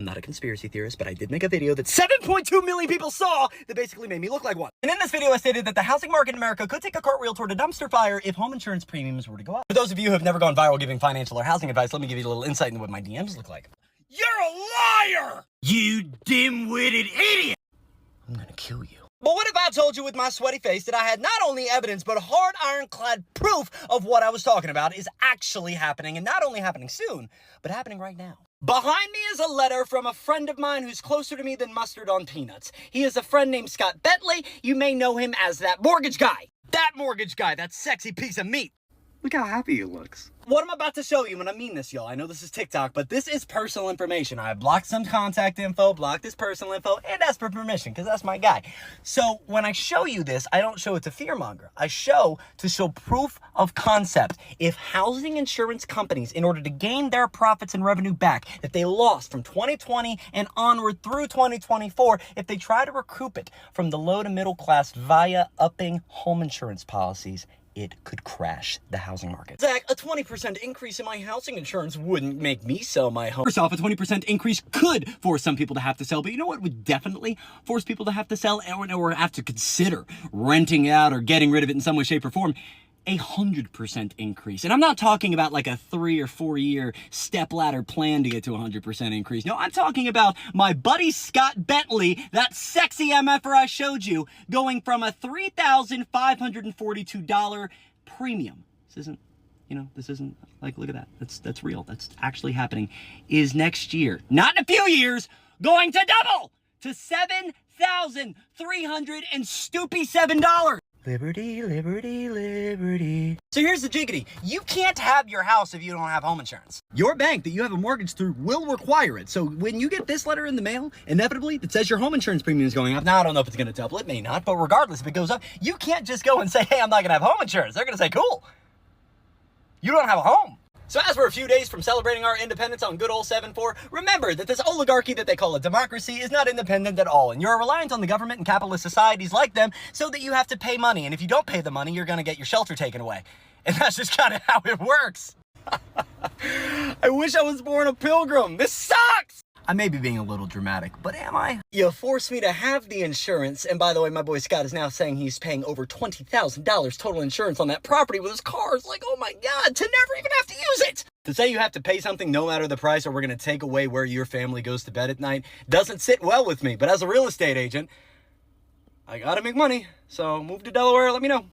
I'm not a conspiracy theorist, but I did make a video that 7.2 million people saw that basically made me look like one. And in this video, I stated that the housing market in America could take a cartwheel toward a dumpster fire if home insurance premiums were to go up. For those of you who have never gone viral giving financial or housing advice, let me give you a little insight into what my DMs look like. You're a liar! You dim-witted idiot! I'm gonna kill you. But what if I told you with my sweaty face that I had not only evidence, but hard ironclad proof of what I was talking about is actually happening, and not only happening soon, but happening right now. Behind me is a letter from a friend of mine who's closer to me than mustard on peanuts. He is a friend named Scott Bentley. You may know him as that mortgage guy. That mortgage guy, that sexy piece of meat. Look how happy he looks. What I'm about to show you, and I mean this, y'all, I know this is TikTok, but this is personal information. I blocked some contact info, blocked his personal info, and asked for permission, because that's my guy. So when I show you this, I don't show it to fearmonger. I show to show proof of concept. If housing insurance companies, in order to gain their profits and revenue back that they lost from 2020 and onward through 2024, if they try to recoup it from the low to middle class via upping home insurance policies, it could crash the housing market. Zach, a 20% increase in my housing insurance wouldn't make me sell my home. First off, a 20% increase could force some people to have to sell, but you know what would definitely force people to have to sell or have to consider renting out or getting rid of it in some way, shape, or form? 100% increase. And I'm not talking about like a 3 or 4 year step ladder plan to get to 100% increase. No, I'm talking about my buddy Scott Bentley, that sexy MFer I showed you, going from a $3,542 premium. This isn't like, look at that. That's real. That's actually happening. Is next year, not in a few years, going to double to $7,307. Liberty, liberty, liberty. So here's the jiggity. You can't have your house if you don't have home insurance. Your bank that you have a mortgage through will require it. So when you get this letter in the mail, inevitably, it says your home insurance premium is going up. Now, I don't know if it's going to double. It may not. But regardless, if it goes up, you can't just go and say, hey, I'm not going to have home insurance. They're going to say, cool. You don't have a home. So as we're a few days from celebrating our independence on good old 7-4, remember that this oligarchy that they call a democracy is not independent at all, and you're reliant on the government and capitalist societies like them so that you have to pay money, and if you don't pay the money, you're gonna get your shelter taken away. And that's just kind of how it works. I wish I was born a pilgrim. This sucks! I may be being a little dramatic, but am I? You forced me to have the insurance, and by the way, my boy Scott is now saying he's paying over $20,000 total insurance on that property with his cars. Like, oh my God, to never even have to use it! To say you have to pay something no matter the price or we're gonna take away where your family goes to bed at night doesn't sit well with me, but as a real estate agent, I gotta make money, so move to Delaware, let me know.